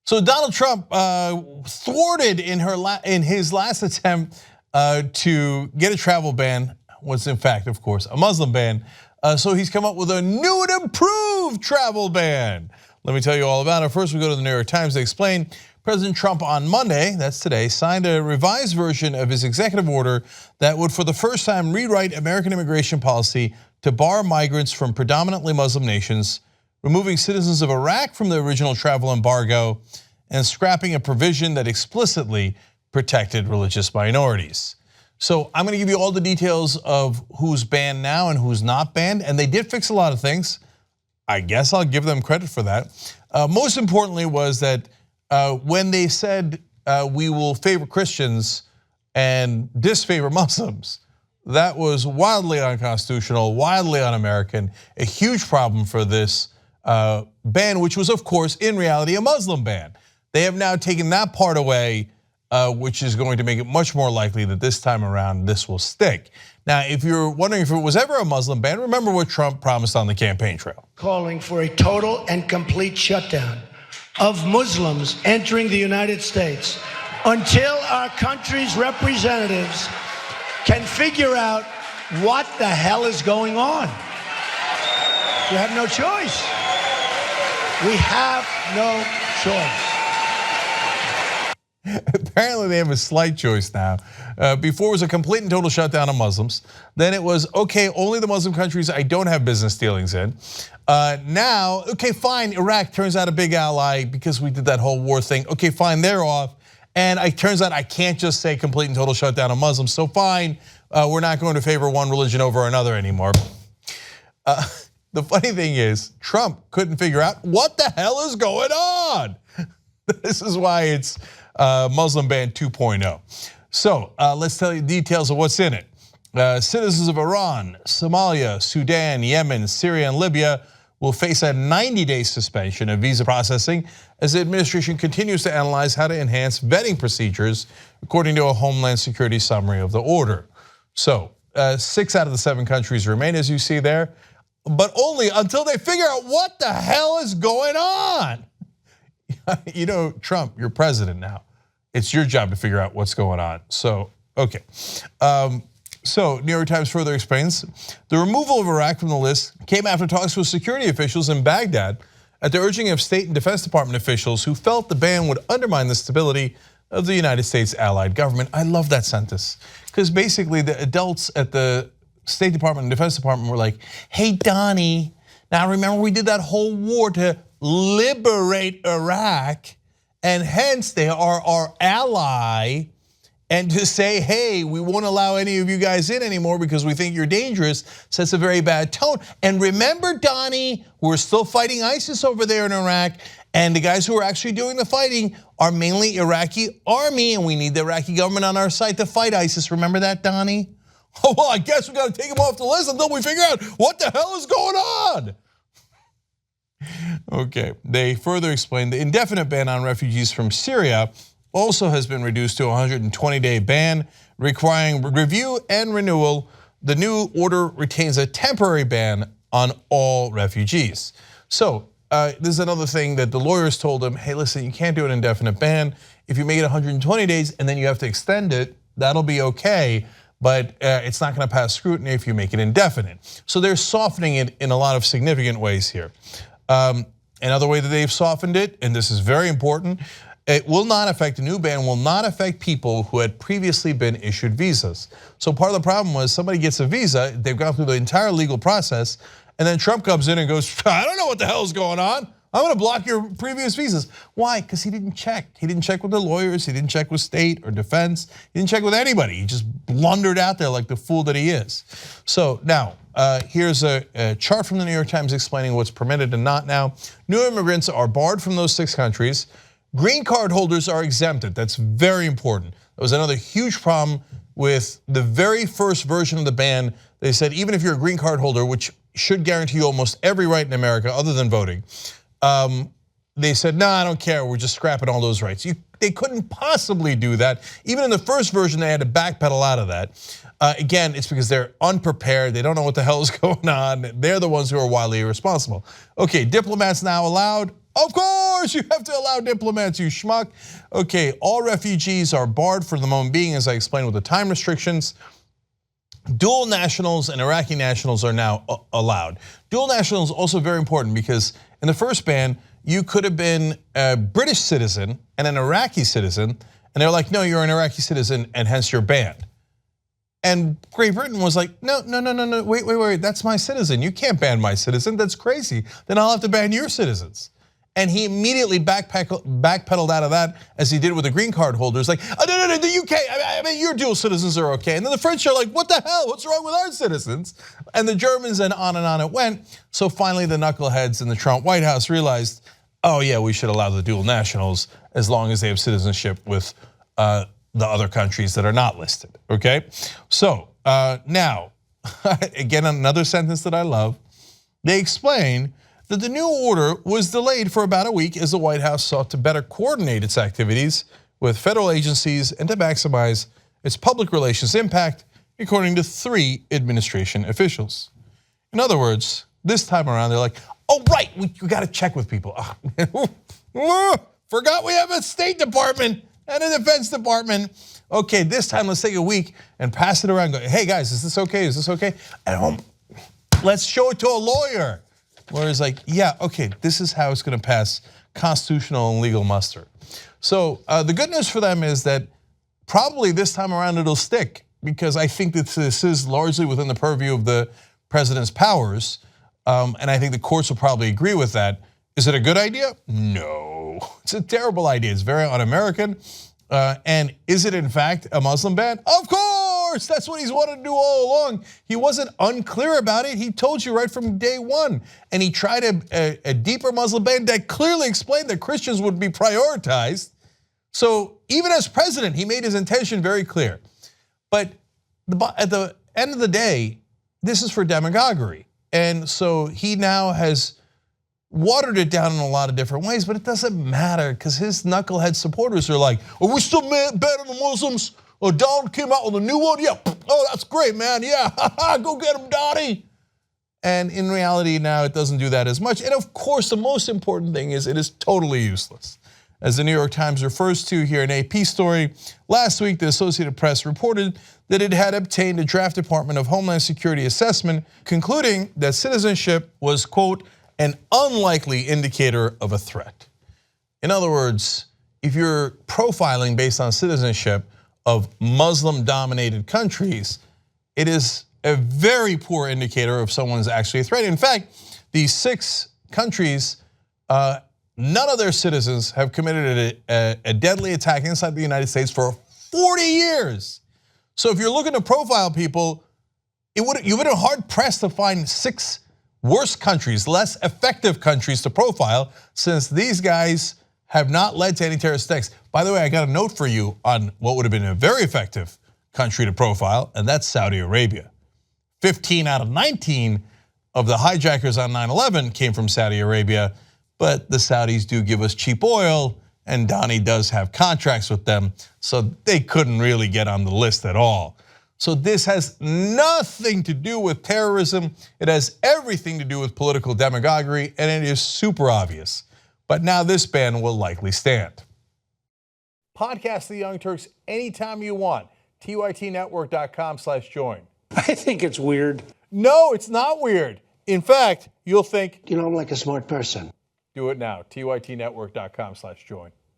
So Donald Trump thwarted in his last attempt to get a travel ban, was in fact, of course, a Muslim ban. So he's come up with a new and improved travel ban. Let me tell you all about it. First, we go to the New York Times. They explain President Trump on Monday, that's today, signed a revised version of his executive order that would for the first time rewrite American immigration policy to bar migrants from predominantly Muslim nations, removing citizens of Iraq from the original travel embargo, and scrapping a provision that explicitly protected religious minorities. So I'm gonna give you all the details of who's banned now and who's not banned, and they did fix a lot of things. I guess I'll give them credit for that. Most importantly was that when they said we will favor Christians and disfavor Muslims, that was wildly unconstitutional, wildly un-American, a huge problem for this ban, which was of course in reality a Muslim ban. They have now taken that part away, which is going to make it much more likely that this time around this will stick. Now, if you're wondering if it was ever a Muslim ban, remember what Trump promised on the campaign trail. Calling for a total and complete shutdown of Muslims entering the United States until our country's representatives can figure out what the hell is going on. We have no choice. We have no choice. Apparently they have a slight choice now. Before it was a complete and total shutdown of Muslims. Then it was, okay, only the Muslim countries I don't have business dealings in. Now, okay, fine, Iraq turns out a big ally because we did that whole war thing. Okay, fine, they're off. And it turns out I can't just say complete and total shutdown of Muslims. So fine, we're not going to favor one religion over another anymore. The funny thing is, Trump couldn't figure out what the hell is going on. This is why it's Muslim ban 2.0. So let's tell you details of what's in it. Citizens of Iran, Somalia, Sudan, Yemen, Syria, and Libya will face a 90-day suspension of visa processing as the administration continues to analyze how to enhance vetting procedures, according to a Homeland Security summary of the order. So 6 out of the 7 countries remain, as you see there, but only until they figure out what the hell is going on. You know, Trump, you're president now. It's your job to figure out what's going on. So, okay. So, New York Times further explains, the removal of Iraq from the list came after talks with security officials in Baghdad at the urging of State and Defense Department officials who felt the ban would undermine the stability of the United States allied government. I love that sentence, because basically the adults at the State Department and Defense Department were like, hey, Donnie, now remember we did that whole war to liberate Iraq, and hence they are our ally, and to say, hey, we won't allow any of you guys in anymore because we think you're dangerous, sets a very bad tone. And remember, Donnie, we're still fighting ISIS over there in Iraq, and the guys who are actually doing the fighting are mainly Iraqi army, and we need the Iraqi government on our side to fight ISIS. Remember that, Donnie? Oh, well, I guess we gotta take them off the list until we figure out what the hell is going on. Okay, they further explained the indefinite ban on refugees from Syria also has been reduced to a 120-day ban requiring review and renewal. The new order retains a temporary ban on all refugees. So this is another thing that the lawyers told him, hey, listen, you can't do an indefinite ban. If you make it 120 days and then you have to extend it, that'll be okay, but it's not gonna pass scrutiny if you make it indefinite. So they're softening it in a lot of significant ways here. Another way that they've softened it, and this is very important, it will not affect, the new ban will not affect people who had previously been issued visas. So part of the problem was somebody gets a visa, they've gone through the entire legal process, and then Trump comes in and goes, I don't know what the hell is going on. I'm gonna block your previous visas. Why? Because he didn't check. He didn't check with the lawyers, he didn't check with state or defense, he didn't check with anybody. He just blundered out there like the fool that he is. So now, here's a chart from the New York Times explaining what's permitted and not now. New immigrants are barred from those 6 countries. Green card holders are exempted. That's very important. That was another huge problem with the very first version of the ban. They said even if you're a green card holder, which should guarantee you almost every right in America other than voting, they said, no, I don't care, we're just scrapping all those rights. they couldn't possibly do that. Even in the first version, they had to backpedal out of that. Again, it's because they're unprepared. They don't know what the hell is going on. They're the ones who are wildly irresponsible. Okay, diplomats now allowed. Of course, you have to allow diplomats, you schmuck. Okay, all refugees are barred for the moment being, as I explained with the time restrictions. Dual nationals and Iraqi nationals are now allowed. Dual nationals also very important because in the first ban, you could have been a British citizen and an Iraqi citizen, and they're like, no, you're an Iraqi citizen and hence you're banned. And Great Britain was like, no, wait, that's my citizen. You can't ban my citizen, that's crazy. Then I'll have to ban your citizens. And he immediately backpedaled out of that, as he did with the green card holders. Like, oh, no, the UK, I mean, your dual citizens are okay. And then the French are like, what the hell, what's wrong with our citizens? And the Germans, and on it went. So finally the knuckleheads in the Trump White House realized, oh yeah, we should allow the dual nationals as long as they have citizenship with the other countries that are not listed, okay? So now, again, another sentence that I love. They explain that the new order was delayed for about a week as the White House sought to better coordinate its activities with federal agencies and to maximize its public relations impact, according to 3 administration officials. In other words, this time around, they're like, oh right, we got to check with people. Forgot we have a State Department and a Defense Department. Okay, this time let's take a week and pass it around. Go, hey guys, is this okay? Is this okay? At home, let's show it to a lawyer. Where it's like, yeah, okay, this is how it's going to pass constitutional and legal muster. So the good news for them is that probably this time around it'll stick, because I think that this is largely within the purview of the president's powers, and I think the courts will probably agree with that. Is it a good idea? No, it's a terrible idea. It's very un-American. And is it in fact a Muslim ban? Of course, that's what he's wanted to do all along. He wasn't unclear about it. He told you right from day one. And he tried a deeper Muslim ban that clearly explained that Christians would be prioritized. So even as president, he made his intention very clear. But at the end of the day, this is for demagoguery. And so he now has watered it down in a lot of different ways, but it doesn't matter because his knucklehead supporters are like, are we still bad on the Muslims? Oh, Donald came out with a new one? Yeah, oh, that's great, man, yeah, go get him, Donnie. And in reality now it doesn't do that as much. And of course the most important thing is it is totally useless. As the New York Times refers to here in an AP story, last week the Associated Press reported that it had obtained a draft Department of Homeland Security assessment concluding that citizenship was, quote, an unlikely indicator of a threat. In other words, if you're profiling based on citizenship of Muslim-dominated countries, it is a very poor indicator of someone's actually a threat. In fact, these 6 countries, none of their citizens have committed a deadly attack inside the United States for 40 years. So if you're looking to profile people, you would have been hard pressed to find 6 worse countries, less effective countries to profile, since these guys have not led to any terrorist attacks. By the way, I got a note for you on what would have been a very effective country to profile, and that's Saudi Arabia. 15 out of 19 of the hijackers on 9/11 came from Saudi Arabia, but the Saudis do give us cheap oil, and Donnie does have contracts with them, so they couldn't really get on the list at all. So this has nothing to do with terrorism. It has everything to do with political demagoguery, and it is super obvious. But now this ban will likely stand. Podcast The Young Turks anytime you want. tytnetwork.com/join. I think it's weird. No, it's not weird. In fact, you'll think, You know, I'm like a smart person. do it now. tytnetwork.com/join.